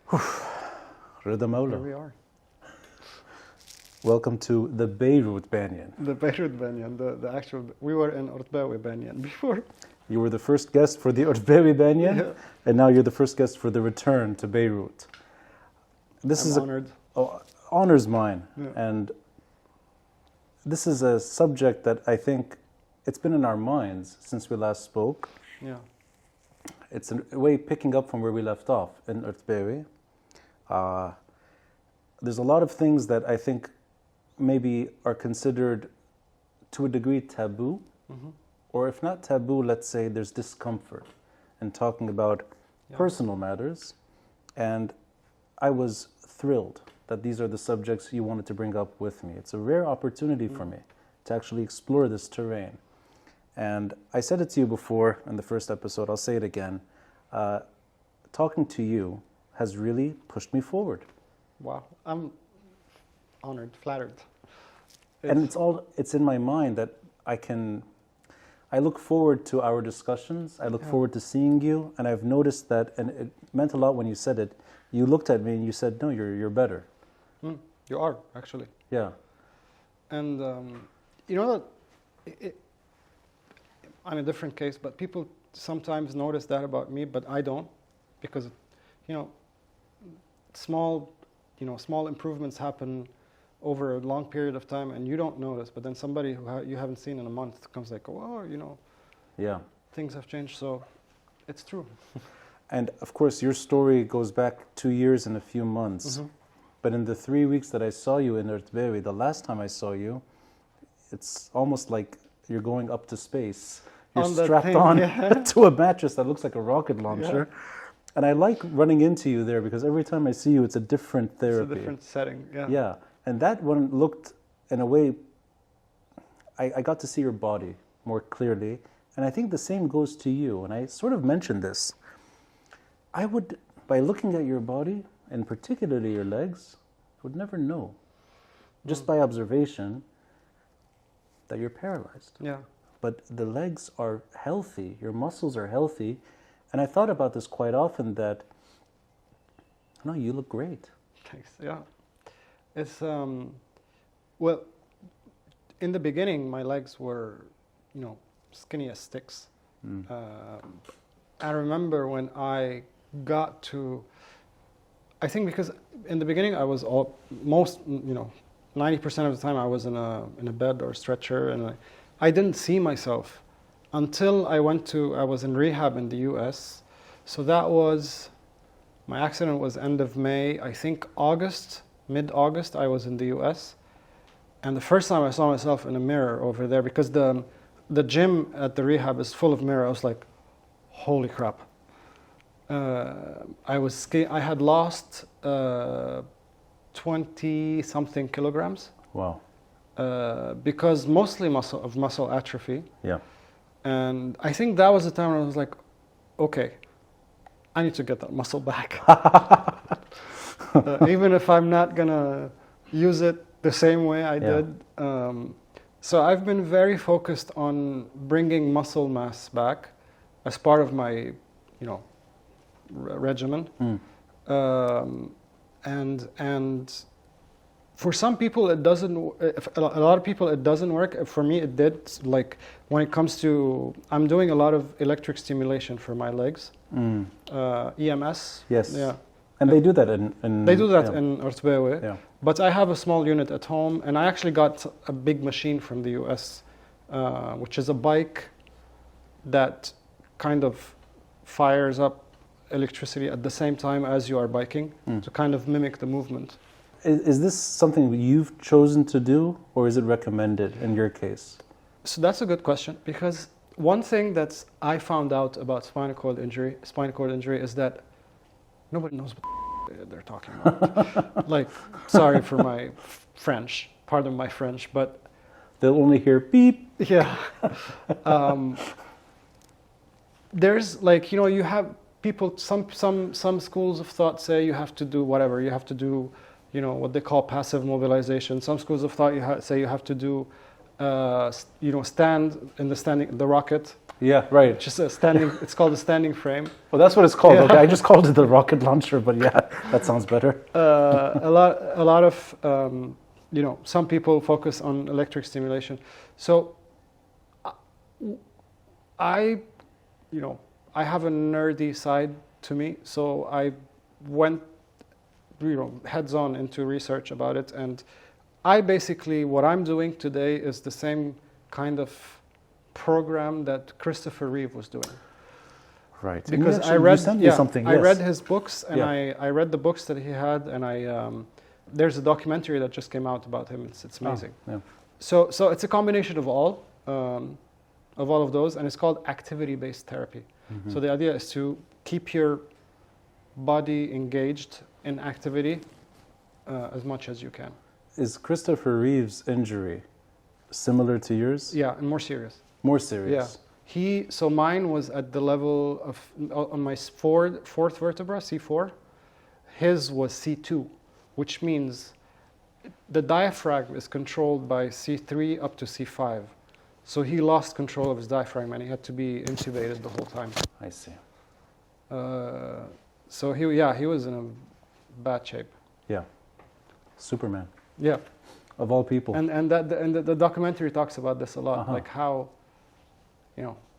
Rida Mawla. Here we are. Welcome to the Beirut Banyan. The Beirut Banyan, the actual, we were in Ortbawi Banyan before. You were the first guest for the Ortbawi Banyan, Yeah. and now you're the first guest for the return to Beirut. I'm honored. Honor's mine. Yeah. And this is a subject that I think it's been in our minds since we last spoke. Yeah. It's a way picking up from where we left off in Ortbawi. There's a lot of things that I think maybe are considered to a degree taboo, or if not taboo, let's say there's discomfort in talking about personal matters. And I was thrilled that these are the subjects you wanted to bring up with me. It's a rare opportunity for me to actually explore this terrain. And I said it to you before in the first episode, I'll say it again. Talking to you has really pushed me forward. Wow. I'm honored, flattered. And it's in my mind that I look forward to our discussions. I look forward to seeing you. And I've noticed that, and it meant a lot when you said it. You looked at me and you said, no, you're better. You are, actually. Yeah. And you know that I'm a different case, but people sometimes notice that about me, but I don't, because small improvements happen over a long period of time, and you don't notice. But then somebody who you haven't seen in a month comes like, "Oh, Yeah. things have changed." So it's true. And of course, your story goes back 2 years and a few months. But in the 3 weeks that I saw you in Ortbawi, the last time I saw you, it's almost like you're going up to space. You're On that strapped thing, on yeah. to a mattress that looks like a rocket launcher. And I like running into you there because every time I see you, it's a different therapy. It's a different setting. Yeah. Yeah. And that one looked, in a way, I got to see your body more clearly. And I think the same goes to you. And I sort of mentioned this. I would, by looking at your body, and particularly your legs, I would never know, just by observation, that you're paralyzed. Yeah. But the legs are healthy, your muscles are healthy. And I thought about this quite often that, no, you look great. Thanks. Yeah. It's well, in the beginning, my legs were, skinny as sticks. I remember when I got to, I think because in the beginning I was 90% of the time I was in a bed or stretcher, and I didn't see myself until I was in rehab in the US. So my accident was end of May. I think mid-August I was in the US. And the first time I saw myself in a mirror over there, because the gym at the rehab is full of mirrors, I was like, holy crap. I had lost 20-something kilograms. Wow. Because mostly muscle atrophy. Yeah. And I think that was the time when I was like, okay, I need to get that muscle back. Even if I'm not going to use it the same way I did. So I've been very focused on bringing muscle mass back as part of my, regimen. And for some people it doesn't. A lot of people it doesn't work. For me it did. Like when it comes to, I'm doing a lot of electric stimulation for my legs. EMS. Yes. Yeah. And they do that in They do that in Ortbawi. Yeah. But I have a small unit at home, and I actually got a big machine from the US, which is a bike that kind of fires up electricity at the same time as you are biking to kind of mimic the movement. Is this something you've chosen to do, or is it recommended in your case? So that's a good question, because one thing that I found out about spinal cord injury is that nobody knows what they're talking about. Like, sorry for my French, pardon my French, but they'll only hear beep. Yeah. There's like, you have people, some schools of thought say you have to do whatever, you have to do, what they call passive mobilization. Some schools of thought say you have to do, stand in the rocket. Yeah, right. Just a standing. It's called a standing frame. Well, that's what it's called. Yeah. Okay, I just called it the rocket launcher, but yeah, that sounds better. A lot of some people focus on electric stimulation. So I have a nerdy side to me, so I went heads on into research about it, and I basically, what I'm doing today is the same kind of program that Christopher Reeve was doing. Right. Because I read something. I read his books, and Yeah. I read the books that he had, and there's a documentary that just came out about him. It's amazing. Oh, yeah. So it's a combination of all of those, and it's called activity-based therapy. Mm-hmm. So the idea is to keep your body engaged in activity as much as you can. Is Christopher Reeve's injury similar to yours? Yeah, and more serious. More serious? Yeah. So mine was at the level of, on my fourth vertebra, C4. His was C2, which means the diaphragm is controlled by C3 up to C5. So he lost control of his diaphragm and he had to be intubated the whole time. I see. So he was in a bad shape. Yeah. Superman. Yeah. Of all people. And the documentary talks about this a lot, Uh-huh. like how,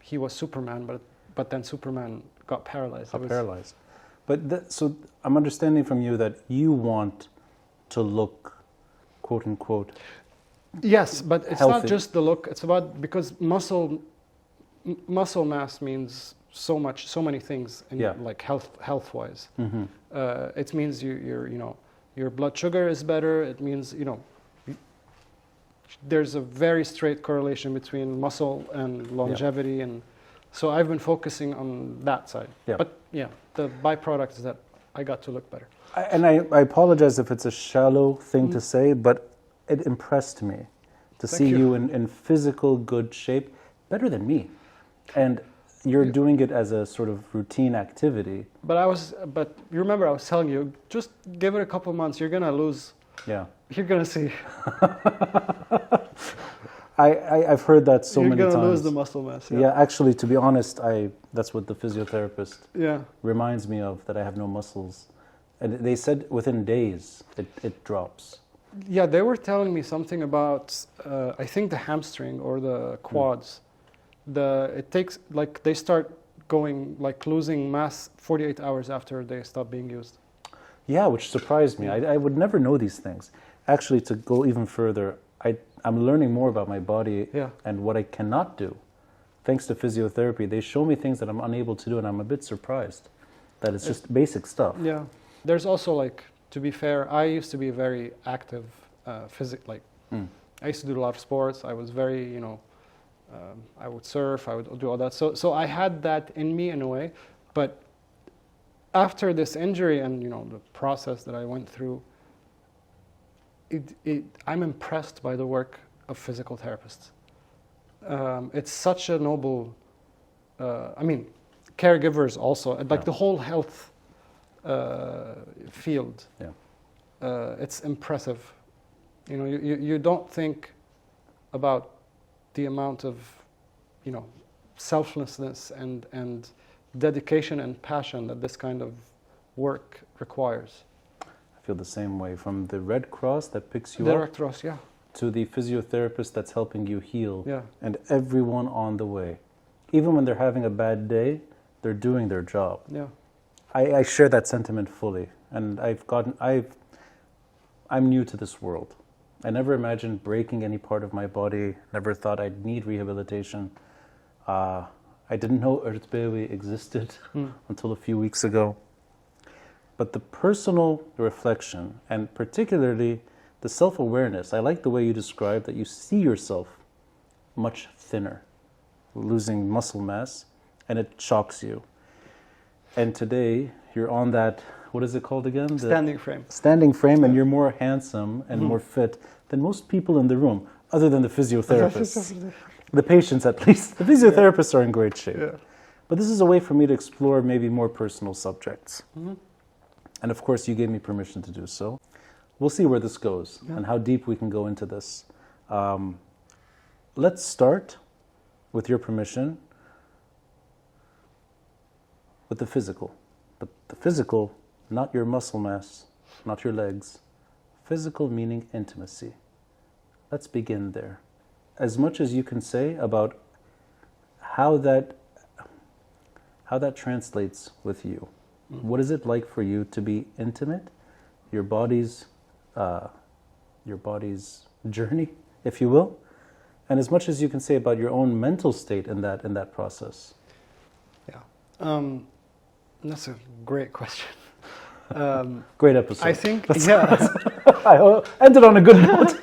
he was Superman, but then Superman got paralyzed. Paralyzed. But so I'm understanding from you that you want to look, quote unquote. Yes, but it's healthy. not just the look. It's about, because muscle mass means so many things in like health wise. Mm-hmm. It means your blood sugar is better. It means there's a very straight correlation between muscle and longevity, and so I've been focusing on that side. Yeah. But the byproduct is that I got to look better. I apologize if it's a shallow thing to say, but it impressed me to see you in physical good shape, better than me, and you're doing it as a sort of routine activity. But you remember I was telling you, just give it a couple months, you're gonna lose. Yeah. You're gonna see. I've heard that so many times. You're gonna lose the muscle mass. Yeah, actually, to be honest, that's what the physiotherapist Yeah. reminds me of, that I have no muscles. And they said within days it drops. Yeah, they were telling me something about, I think the hamstring or the quads. It takes, like, they start going, like, losing mass 48 hours after they stop being used. Yeah, which surprised me. I would never know these things. Actually, to go even further, I'm learning more about my body and what I cannot do. Thanks to physiotherapy, they show me things that I'm unable to do, and I'm a bit surprised that it's just basic stuff. Yeah. There's also, like, to be fair, I used to be very active physically. I used to do a lot of sports. I was very, I would surf, I would do all that. So I had that in me in a way. But after this injury and, the process that I went through, I'm impressed by the work of physical therapists. It's such a noble, caregivers also, like the whole health field. Yeah. It's impressive. You don't think about the amount of, selflessness and dedication and passion that this kind of work requires. I feel the same way. From the Red Cross that picks you The up Red Cross, yeah. to the physiotherapist that's helping you heal, Yeah. and everyone on the way. Even when they're having a bad day, they're doing their job. Yeah. I share that sentiment fully, and I'm new to this world. I never imagined breaking any part of my body, never thought I'd need rehabilitation. I didn't know Earthbaby existed until a few weeks ago. But the personal reflection, and particularly the self-awareness, I like the way you described that you see yourself much thinner, losing muscle mass, and it shocks you. And today, you're on that, what is it called again? Standing frame. Standing frame, and you're more handsome and more fit than most people in the room, other than the physiotherapists. The patients, at least. The physiotherapists are in great shape. Yeah. But this is a way for me to explore maybe more personal subjects. Mm-hmm. And of course, you gave me permission to do so. We'll see where this goes and how deep we can go into this. Let's start, with your permission, with the physical. The physical, not your muscle mass, not your legs. Physical meaning intimacy. Let's begin there. As much as you can say about how that translates with you. What is it like for you to be intimate? Your body's journey, if you will, and as much as you can say about your own mental state in that process. Yeah, that's a great question. Great episode. I think, I ended on a good note.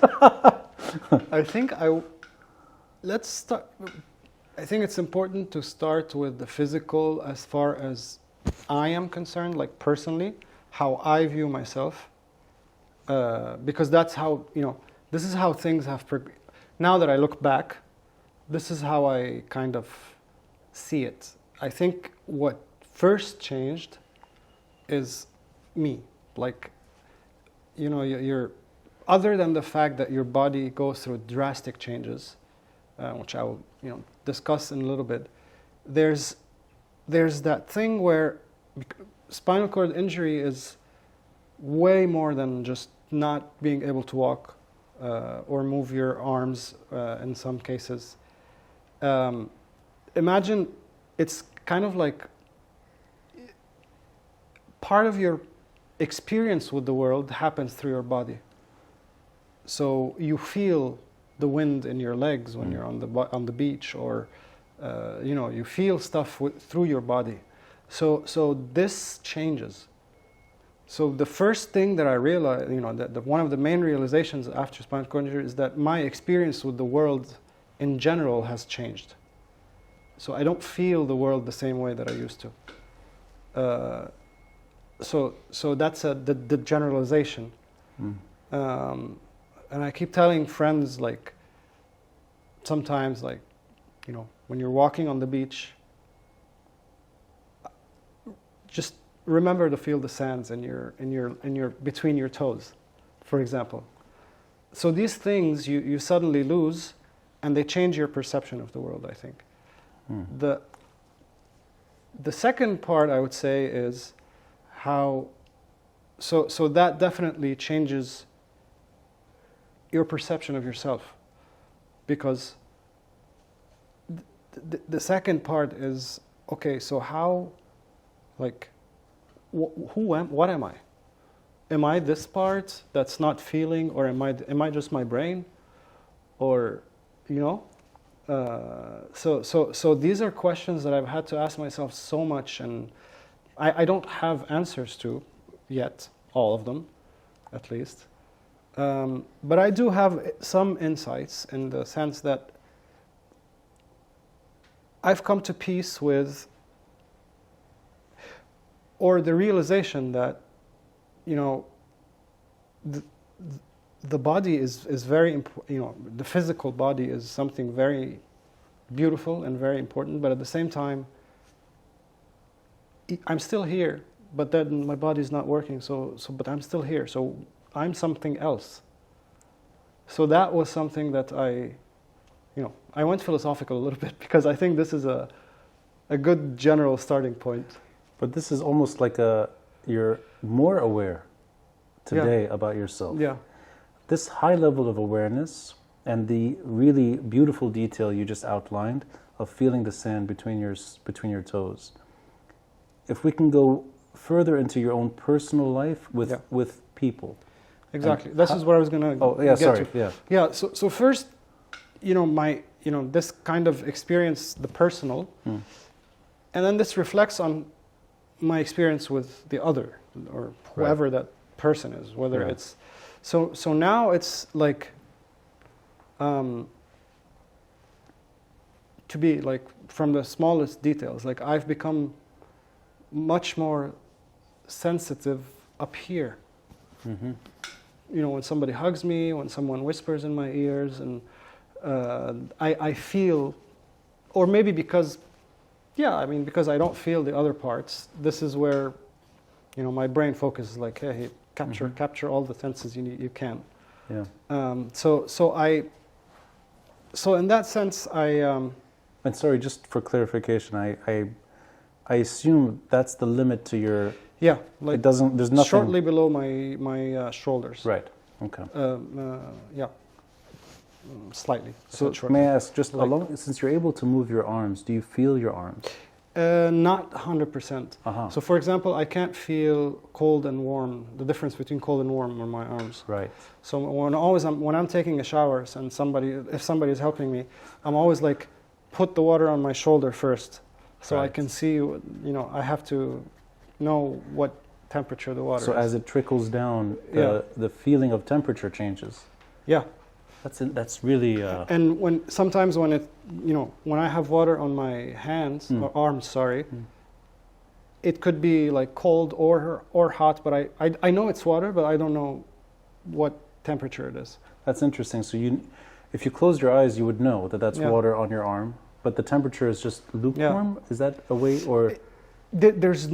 let's start. I think it's important to start with the physical as far as I am concerned, like personally, how I view myself, because that's how, this is how things have now that I look back, this is how I kind of see it. I think what first changed is me. Like, you're other than the fact that your body goes through drastic changes, which I will, discuss in a little bit. There's that thing where spinal cord injury is way more than just not being able to walk or move your arms in some cases. Imagine it's kind of like part of your experience with the world happens through your body. So you feel the wind in your legs when you're on the beach, or you feel stuff through your body. So this changes. So the first thing that I realized, that one of the main realizations after spinal cord injury is that my experience with the world in general has changed. So I don't feel the world the same way that I used to. So that's the generalization. And I keep telling friends, like, sometimes, like, when you're walking on the beach, just remember to feel the sands in your between your toes, for example. So these things you suddenly lose, and they change your perception of the world, I think. The second part I would say is how, so that definitely changes your perception of yourself, because the second part is, okay, so how, like, what am I? Am I this part that's not feeling, or am I just my brain, or so these are questions that I've had to ask myself so much, and I don't have answers to yet, all of them, at least. But I do have some insights, in the sense that I've come to peace with, or the realization that, the body is very important. The physical body is something very beautiful and very important, but at the same time, I'm still here, but then my body's not working, but I'm still here, so I'm something else. So that was something that I went philosophical a little bit, because I think this is a good general starting point. But this is almost like you're more aware today about yourself. Yeah. This high level of awareness and the really beautiful detail you just outlined of feeling the sand between your toes. If we can go further into your own personal life with people. Exactly. This is what I was going to get to. Yeah. Yeah, so first, this kind of experience, the personal, and then this reflects on my experience with the other, or whoever that person is, whether it's... So now it's like, to be like, from the smallest details, like, I've become much more sensitive up here. When somebody hugs me, when someone whispers in my ears, and I feel, or maybe because I don't feel the other parts, this is where, my brain focuses, like, hey, capture all the senses you can. Yeah. So in that sense, And sorry, just for clarification, I assume that's the limit to your. Yeah, like It doesn't. There's nothing. shortly below my shoulders. Right. Okay. Yeah, slightly. So shortly. may I ask, just Like- along, since you're able to move your arms, do you feel your arms? Not 100%. Uh-huh. So, for example, I can't feel cold and warm. The difference between cold and warm on my arms. Right. So when I'm taking a shower and if somebody is helping me, I'm always like, put the water on my shoulder first, so I Right. can see. I have to know what temperature the water So is. as it trickles down, Yeah. the feeling of temperature changes. Yeah. That's really. And sometimes when I have water on my hands or arms, it could be like cold or hot, but I know it's water, but I don't know what temperature it is. That's interesting. So if you closed your eyes, you would know that that's Yeah. water on your arm, but the temperature is just lukewarm. Is that a way, or There's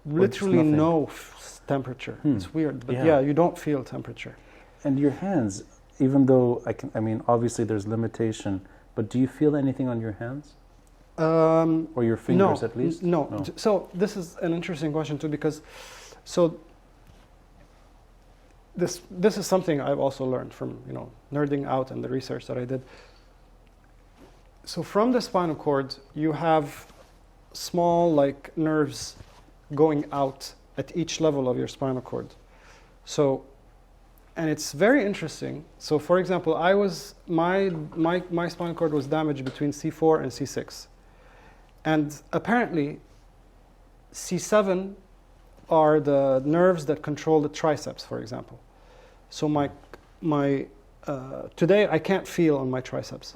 literally nothing? no temperature. It's weird, but Yeah. you don't feel temperature. and your hands? Even though I mean, obviously there's limitation, but do you feel anything on your hands or your fingers at least? No. So this is an interesting question too, because this is something I've also learned from nerding out and the research that I did. So from the spinal cord, you have small like nerves going out at each level of your spinal cord. So, and it's very interesting. So, for example, my spinal cord was damaged between C4 and C6, and apparently, C7 are the nerves that control the triceps, for example. So today I can't feel on my triceps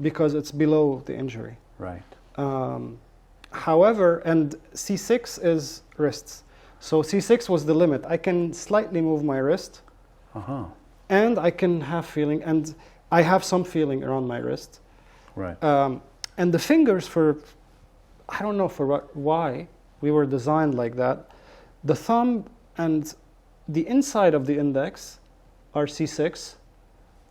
because it's below the injury. Right. However, and C6 is wrists. So C6 was the limit. I can slightly move my wrist, and I can have feeling, and I have some feeling around my wrist. Right. And the fingers, I don't know why we were designed like that. The thumb and the inside of the index are C6,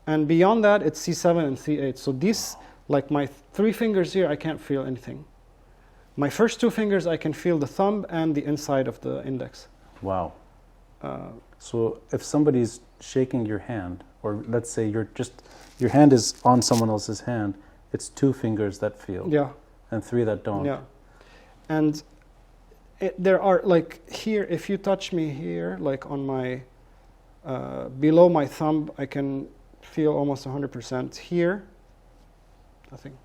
and beyond that it's C7 and C8. So these, like my 3 fingers here, I can't feel anything. My first 2 fingers, I can feel the thumb and the inside of the index. Wow. So if somebody's shaking your hand, or let's say your hand is on someone else's hand, it's 2 fingers that feel. Yeah. And 3 that don't. Yeah. And there are, like here, if you touch me here, like on my, below my thumb, I can feel almost 100%. Here, nothing.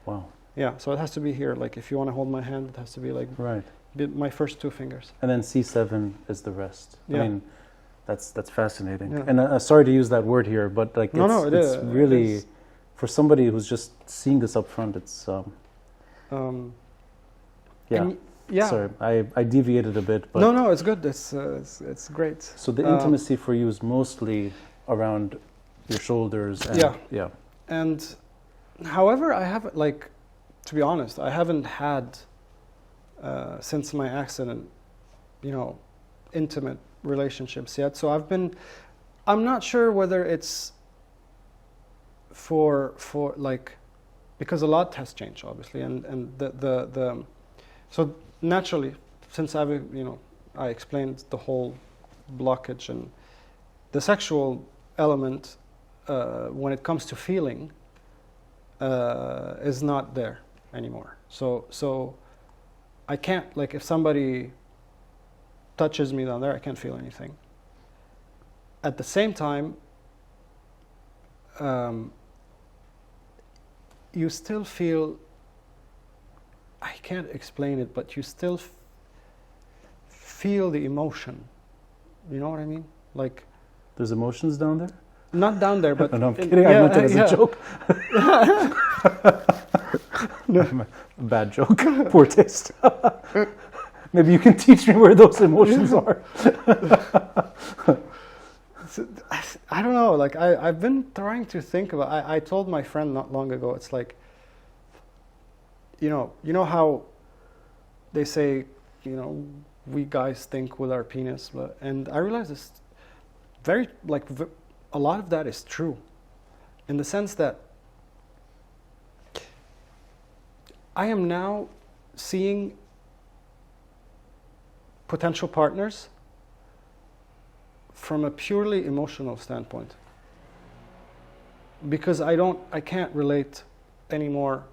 Wow. Yeah, so it has to be here. Like if you want to hold my hand, it has to be like Right. my first 2 fingers. And then C7 is the rest. Yeah. I mean, that's fascinating. Yeah. And sorry to use that word here, but like it's really, for somebody who's just seeing this up front, it's yeah. Yeah. Sorry, I deviated a bit, but No, it's good. It's great. So the intimacy for you is mostly around your shoulders. And, Yeah. Yeah. And however, I haven't, like, to be honest, I haven't had since my accident, intimate relationships yet. So I'm not sure whether it's for like, because a lot has changed obviously, and the so naturally, since I explained the whole blockage and the sexual element when it comes to feeling is not there anymore. So I can't, like, if somebody touches me down there, I can't feel anything. At the same time, you still feel, I can't explain it, but you still feel the emotion. You know what I mean? Like, There's emotions down there? not down there, but No, I'm kidding. I meant it as a joke. A bad joke. Poor taste. Maybe you can teach me where those emotions are. I don't know. Like, I've been trying to think about. I told my friend not long ago. It's like, you know how they say, we guys think with our penis, and I realize it's very, like, a lot of that is true, in the sense that I am now seeing potential partners from a purely emotional standpoint. Because I can't relate anymore,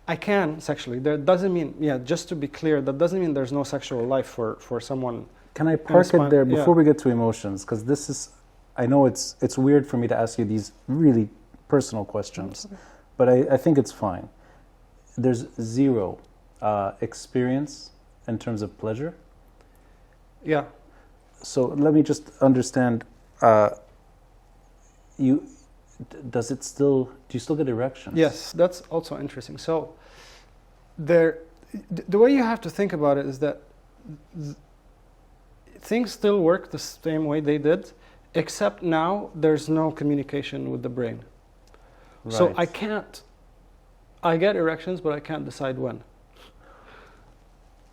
I can sexually. That doesn't mean, just to be clear, that doesn't mean there's no sexual life for someone. Can I park it there before we get to emotions? Because this is, I know it's weird for me to ask you these really personal questions, but I think it's fine. There's zero experience in terms of pleasure. Yeah. So let me just understand. Do you still get erections? Yes, that's also interesting. So, the way you have to think about it is that things still work the same way they did, except now there's no communication with the brain. Right. So I get erections, but I can't decide when.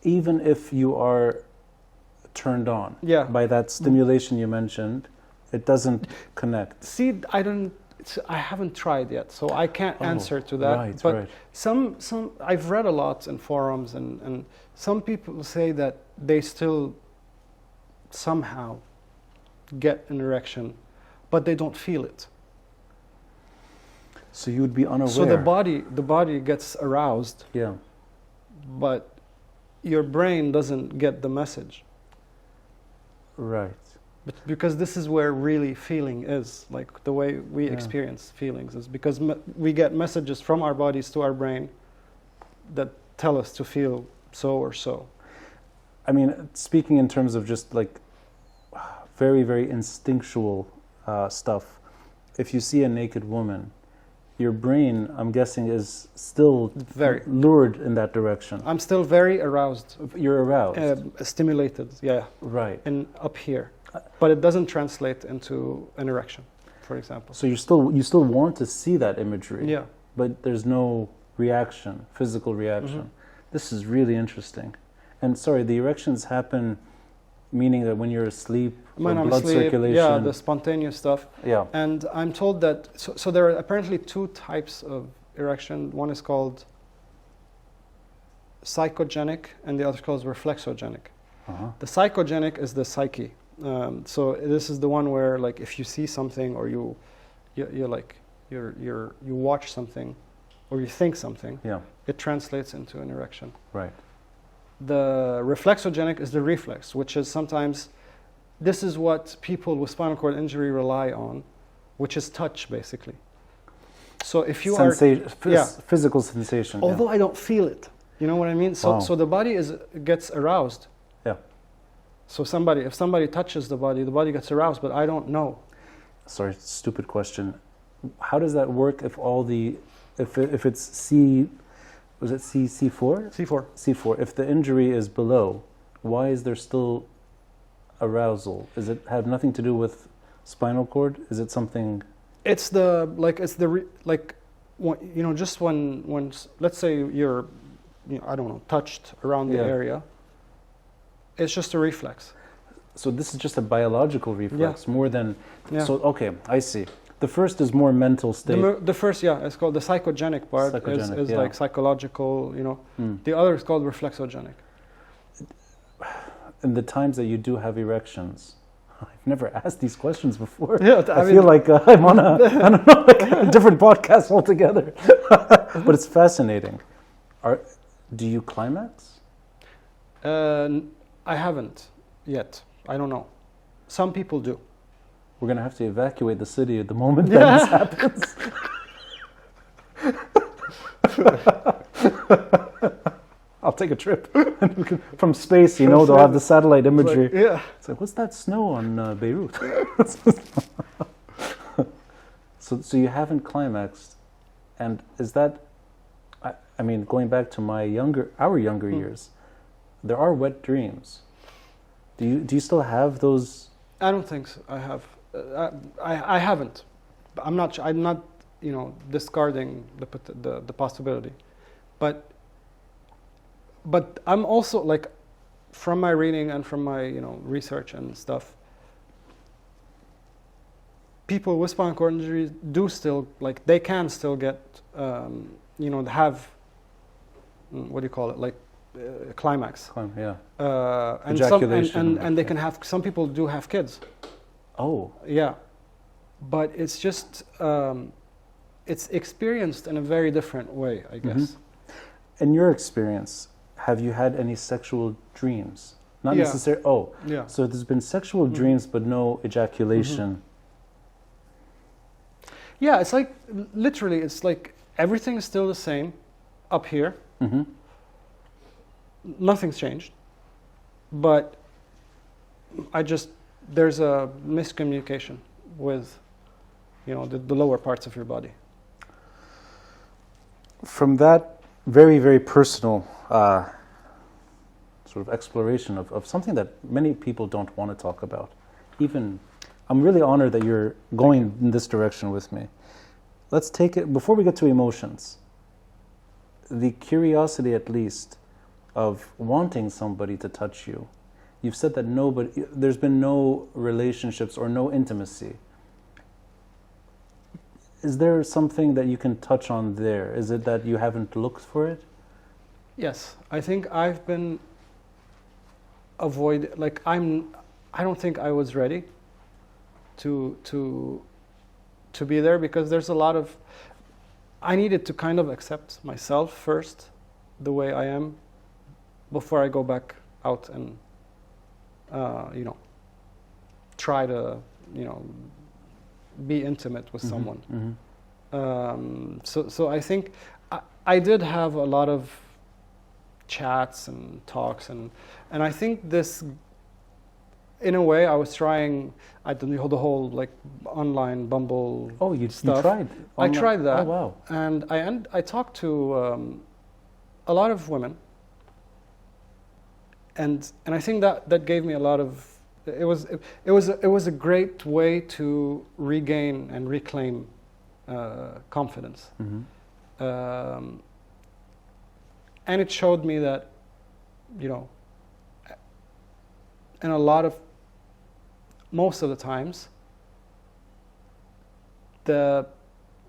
Even if you are turned on by that stimulation you mentioned, it doesn't connect. See, I haven't tried yet, so I can't answer to that. Right, but right. some I've read a lot in forums, and some people say that they still somehow get an erection, but they don't feel it. So you would be unaware. So the body gets aroused, but your brain doesn't get the message. Right. But because this is where really feeling is, like the way we experience feelings is because we get messages from our bodies to our brain that tell us to feel so or so. I mean, speaking in terms of just like very, very instinctual stuff, if you see a naked woman, your brain, I'm guessing, is still very lured in that direction. I'm still very aroused. You're aroused. Stimulated, Right. And up here. But it doesn't translate into an erection, for example. So you still want to see that imagery. Yeah. But there's no reaction, physical reaction. Mm-hmm. This is really interesting. And sorry, the erections happen, meaning that when you're asleep, when I'm blood asleep, circulation. the spontaneous stuff. Yeah. And I'm told that so there are apparently two types of erection. One is called psychogenic, and the other is called reflexogenic. Uh-huh. The psychogenic is the psyche. So this is the one where, like, if you see something or you watch something or you think something, it translates into an erection. Right. The reflexogenic is the reflex, which is sometimes, this is what people with spinal cord injury rely on, which is touch, basically. So if you physical sensation. Although I don't feel it, you know what I mean? So so the body gets aroused. Yeah. So if somebody touches the body gets aroused, but I don't know. Sorry, stupid question. How does that work if if it's C4? C4. If the injury is below, why is there still arousal? Does it have nothing to do with spinal cord? Is it something? Just when let's say you're, I don't know, touched around the area. It's just a reflex. So this is just a biological reflex more than. Yeah. So okay, I see. The first is more mental state. The first, it's called the psychogenic part. Is like psychological, The other is called reflexogenic. In the times that you do have erections, I've never asked these questions before. Yeah, I feel like I'm on a different podcast altogether. But it's fascinating. Do you climax? I haven't yet. I don't know. Some people do. We're going to have to evacuate the city at the moment that this happens. I'll take a trip from space. They'll have the satellite imagery. It's like, what's that snow on Beirut? So you haven't climaxed, and is that? I mean, going back to our younger years, there are wet dreams. Do you still have those? I don't think so. I have. I haven't. I'm not discarding the possibility, but I'm also, like, from my reading and from my research and stuff, people with spinal cord injuries do still, like, they can still get have what do you call it, like climax. Yeah. And Ejaculation. and they can have, some people do have kids. Oh. Yeah, but it's just it's experienced in a very different way, I guess. In your experience, have you had any sexual dreams? Not Yeah. necessarily. Oh. Yeah. So there's been sexual dreams, but no ejaculation. Yeah, it's like, literally, it's like everything is still the same up here. Nothing's changed. But there's a miscommunication with, the lower parts of your body. From that very, very personal sort of exploration of something that many people don't want to talk about, even, I'm really honored that you're going in this direction with me. Let's take it, before we get to emotions, the curiosity at least of wanting somebody to touch you. You've said that there's been no relationships or no intimacy. Is there something that you can touch on there? Is it that you haven't looked for it? Yes, I think I've been I don't think I was ready to be there, because there's a lot of, I needed to kind of accept myself first, the way I am, before I go back out and try to be intimate with someone. So I think I did have a lot of chats and talks, and I think this, in a way, I was trying. I did the whole like online Bumble. Oh, you stuff. tried? I tried that. Oh, wow. And I talked to a lot of women, and I think that gave me a lot of. It was a great way to regain and reclaim confidence. And it showed me that, in most of the times,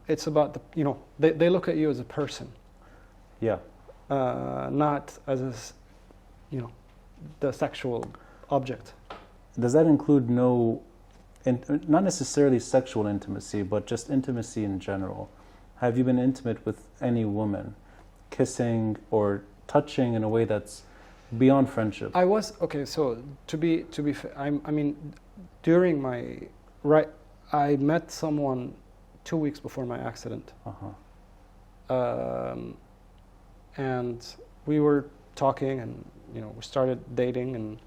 it's about they look at you as a person. Yeah. Not as the sexual object. Does that include not necessarily sexual intimacy, but just intimacy in general? Have you been intimate with any woman, kissing or touching in a way that's beyond friendship? I was okay. So to be I mean, during I met someone 2 weeks before my accident, and we were talking, and we started dating, and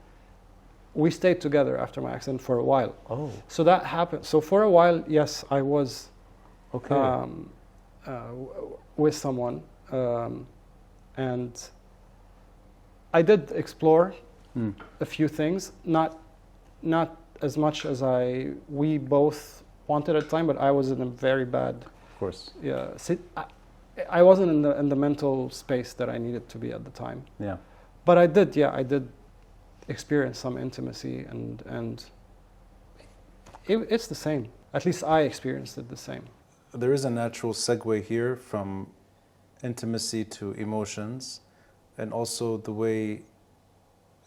we stayed together after my accident for a while. Oh. So that happened. So for a while, yes, I was okay. With someone, and I did explore a few things, not as much as we both wanted at the time, but I was in a very bad. Of course. Yeah. I wasn't in the mental space that I needed to be at the time. Yeah. But I did experience some intimacy, and it's the same. At least I experienced it the same. There is a natural segue here from intimacy to emotions, and also the way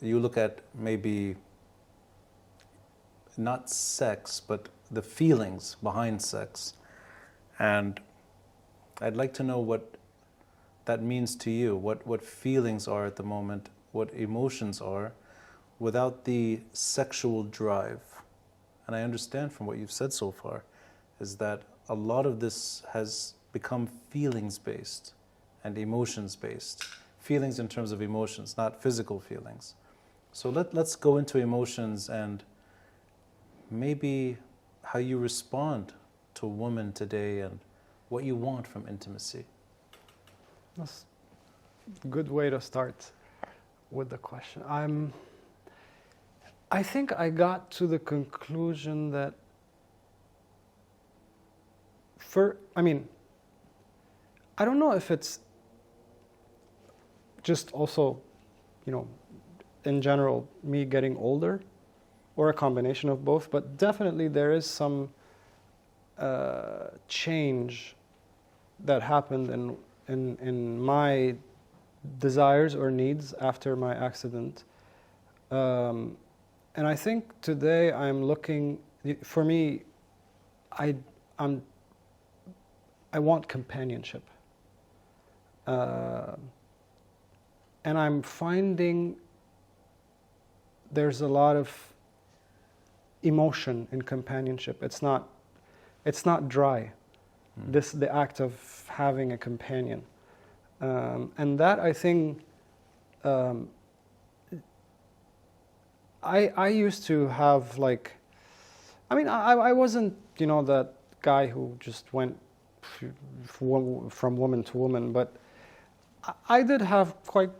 you look at maybe not sex, but the feelings behind sex. And I'd like to know what that means to you, what feelings are at the moment, what emotions are, without the sexual drive. And I understand from what you've said so far, is that a lot of this has become feelings-based and emotions-based. Feelings in terms of emotions, not physical feelings. So let's go into emotions and maybe how you respond to a woman today and what you want from intimacy. That's a good way to start with the question. I think I got to the conclusion that I don't know if it's just also, in general, me getting older, or a combination of both, but definitely there is some change that happened in my desires or needs after my accident. And I think today I'm looking, for me, I want companionship. And I'm finding there's a lot of emotion in companionship. It's not dry. The act of having a companion. And that, I think, I used to have like, I mean, I wasn't, that guy who just went from woman to woman, but I did have quite,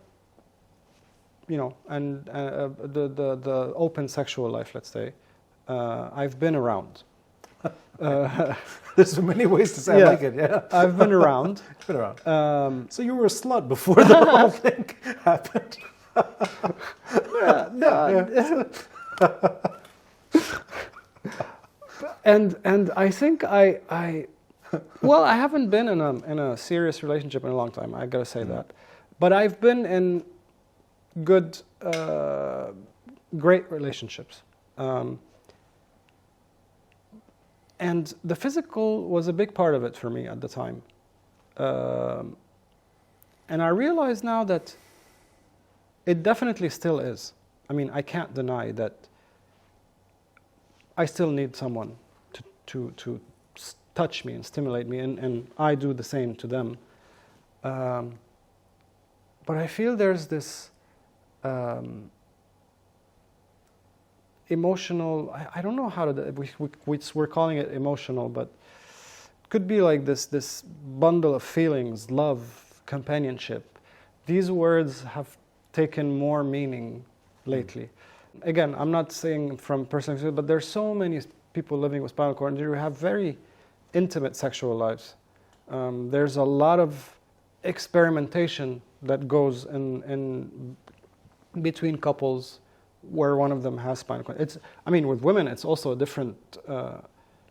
and the open sexual life, let's say. I've been around. There's so many ways to say I like it. Yeah, I've been around. Been around. So you were a slut before the whole thing happened. And I think well, I haven't been in a serious relationship in a long time. I gotta say that, but I've been in good, great relationships. And the physical was a big part of it for me at the time. And I realize now that it definitely still is. I mean, I can't deny that I still need someone to touch me and stimulate me, and I do the same to them. But I feel there's this emotional, I don't know how to, we're calling it emotional, but it could be like this bundle of feelings, love, companionship. These words have taken more meaning lately. Again, I'm not saying from personal experience, but there's so many people living with spinal cord injury who have very intimate sexual lives. There's a lot of experimentation that goes in between couples where one of them has spinal cord. With women, it's also a different, the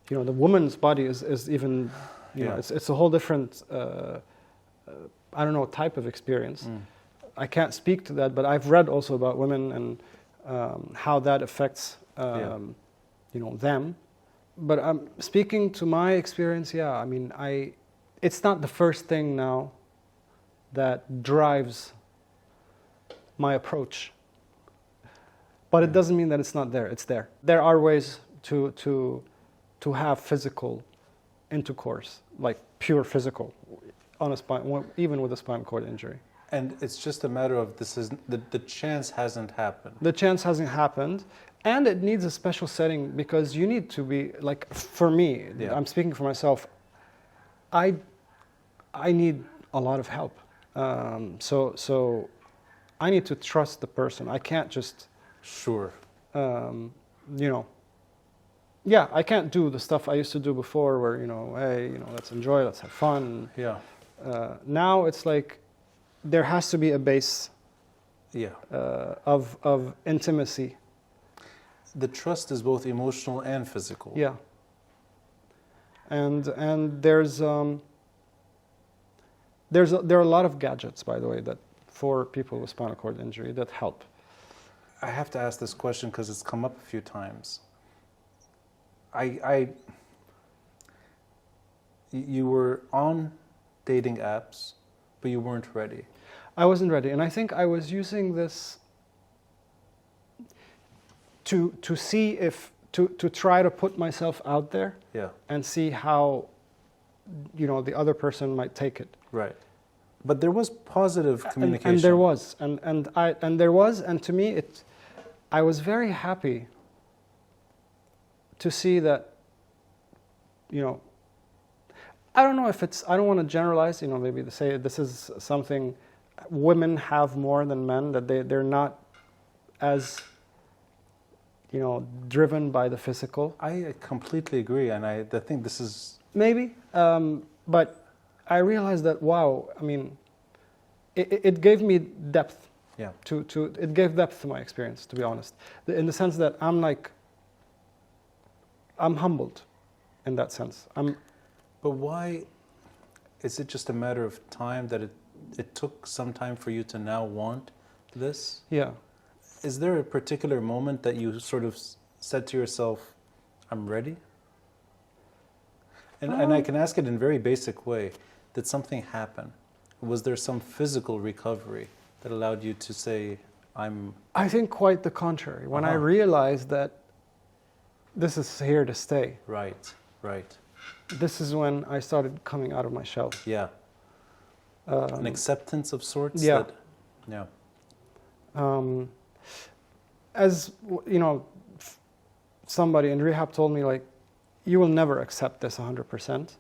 woman's body is even, it's a whole different, type of experience. I can't speak to that, but I've read also about women and how that affects, them. But I'm speaking to my experience. It's not the first thing now that drives my approach. But it doesn't mean that it's not there. It's there. There are ways to have physical intercourse, like pure physical, on even with a spinal cord injury. And it's just a matter of the chance hasn't happened. The chance hasn't happened, and it needs a special setting because you need to be like. For me, I'm speaking for myself. I need a lot of help. So I need to trust the person. I can't just. Sure. I can't do the stuff I used to do before where, hey, let's enjoy, let's have fun. Yeah. Now it's like there has to be a base of intimacy. The trust is both emotional and physical. Yeah. And there are a lot of gadgets, by the way, that for people with spinal cord injury that help. I have to ask this question because it's come up a few times. You were on dating apps, but you weren't ready. I wasn't ready, and I think I was using this to see if to try to put myself out there, and see how the other person might take it. Right. But there was positive communication. And there was, and to me I was very happy to see that, I don't know if I don't want to generalize, maybe to say this is something women have more than men, that they're not as, driven by the physical. I completely agree, and I think this is... Maybe, but I realized that, wow, it gave me depth. Yeah. It gave depth to my experience, to be honest, in the sense that I'm humbled, in that sense. But why? Is it just a matter of time that it took some time for you to now want this. Yeah. Is there a particular moment that you sort of said to yourself, I'm ready? And I can ask it in a very basic way. Did something happen? Was there some physical recovery that allowed you to say, I think quite the contrary. When I realized that this is here to stay. Right, right. This is when I started coming out of my shell. Yeah. An acceptance of sorts? Yeah. Yeah. As, you know, somebody in rehab told me, like, you will never accept this 100%,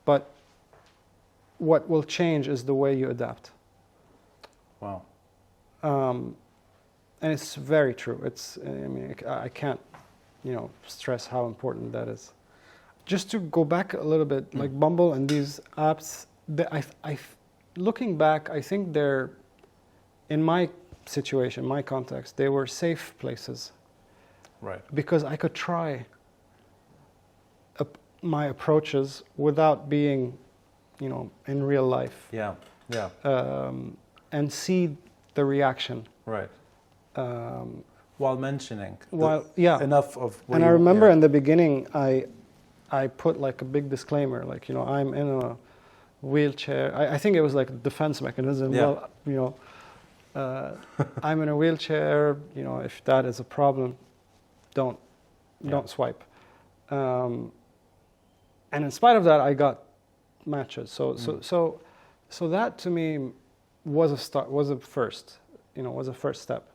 but what will change is the way you adapt. Wow. And it's very true. I can't, stress how important that is. Just to go back a little bit, like Bumble and these apps, looking back, I think they're, in my situation, my context, they were safe places. Right. Because I could try my approaches without being, in real life. Yeah, yeah. And see the reaction. Right. While mentioning enough of what I remember in the beginning, I put like a big disclaimer, like, I'm in a wheelchair. I think it was like a defense mechanism. Yeah. Well, I'm in a wheelchair, if that is a problem, don't swipe. And in spite of that, I got matches. So that to me was a start, was a first step.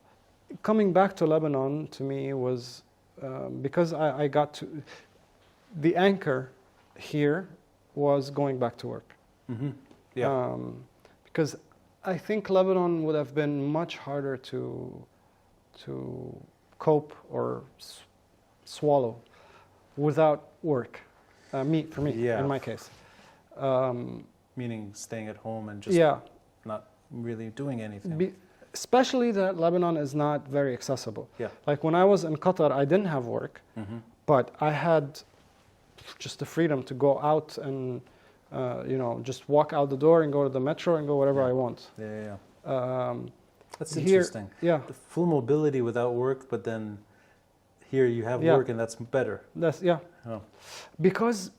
Coming back to Lebanon to me was because I got to, the anchor here was going back to work. Mm-hmm. Yeah. Because I think Lebanon would have been much harder to cope or swallow without work. For me, in my case. Meaning staying at home and just not really doing anything. Especially that Lebanon is not very accessible. Yeah. Like when I was in Qatar, I didn't have work, but I had just the freedom to go out and, just walk out the door and go to the metro and go wherever I want. Yeah. That's here, interesting. Yeah. The full mobility without work, but then here you have work and that's better. Oh. Because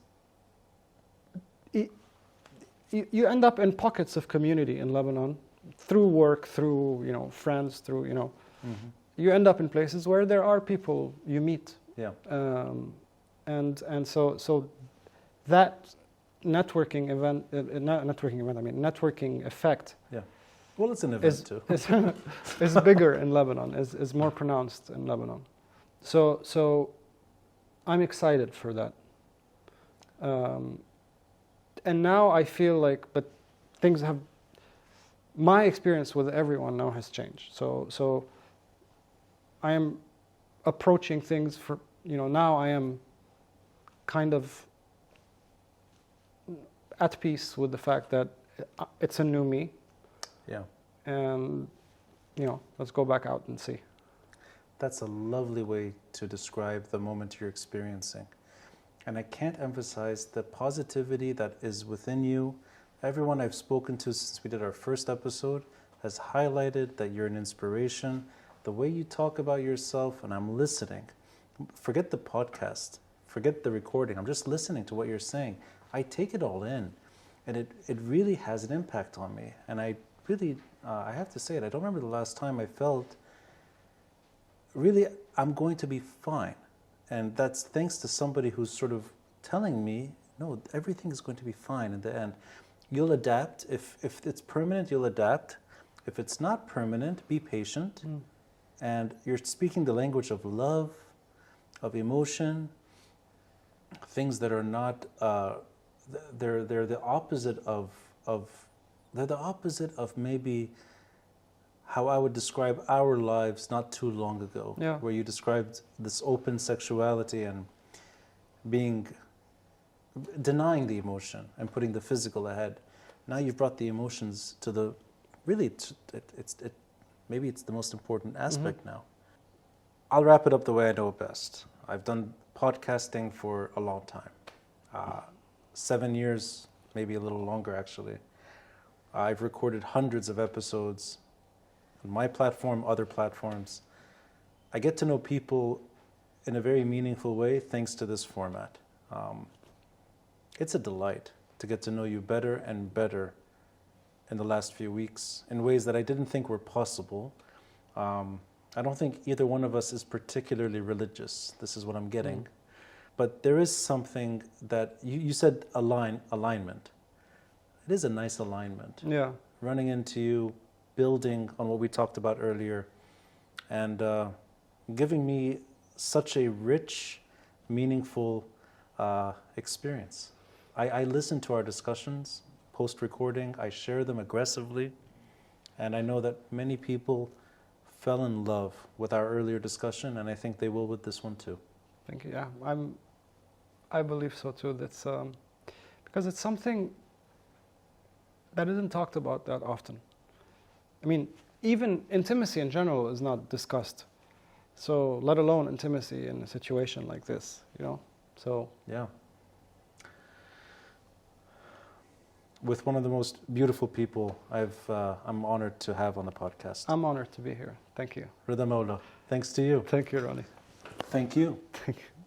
you end up in pockets of community in Lebanon through work, through friends, through you end up in places where there are people you meet. Yeah. And so that networking effect. Yeah. Well, it's an event too. is bigger in Lebanon. Is more pronounced in Lebanon. So I'm excited for that. And now I feel like, but things have, my experience with everyone now has changed. So I am approaching things for, now I am kind of at peace with the fact that it's a new me. Yeah. And, let's go back out and see. That's a lovely way to describe the moment you're experiencing. And I can't emphasize the positivity that is within you. Everyone I've spoken to since we did our first episode has highlighted that you're an inspiration. The way you talk about yourself, and I'm listening. Forget the podcast. Forget the recording. I'm just listening to what you're saying. I take it all in. And it really has an impact on me. And I really, I have to say it, I don't remember the last time I felt, really, I'm going to be fine. And that's thanks to somebody who's sort of telling me, no, everything is going to be fine in the end. You'll adapt. If it's permanent, you'll adapt. If it's not permanent, be patient. And you're speaking the language of love, of emotion, things that are not, they're the opposite of they're the opposite of maybe how I would describe our lives not too long ago, where you described this open sexuality and denying the emotion and putting the physical ahead. Now you've brought the emotions to the, really, maybe it's the most important aspect now. I'll wrap it up the way I know it best. I've done podcasting for a long time, 7 years, maybe a little longer actually. I've recorded hundreds of episodes on my platform, other platforms. I get to know people in a very meaningful way thanks to this format. It's a delight to get to know you better and better in the last few weeks in ways that I didn't think were possible. I don't think either one of us is particularly religious. This is what I'm getting. But there is something that, you said alignment. It is a nice alignment. Yeah. Running into you, building on what we talked about earlier, and giving me such a rich, meaningful experience. I listen to our discussions post-recording. I share them aggressively. And I know that many people fell in love with our earlier discussion, and I think they will with this one too. Thank you. Yeah, I believe so too. That's because it's something that isn't talked about that often. I mean, even intimacy in general is not discussed. So let alone intimacy in a situation like this, you know? So yeah. With one of the most beautiful people I'm honored to have on the podcast. I'm honored to be here. Thank you. Rida Mawla, thanks to you. Thank you, Ronnie. Thank you. Thank you.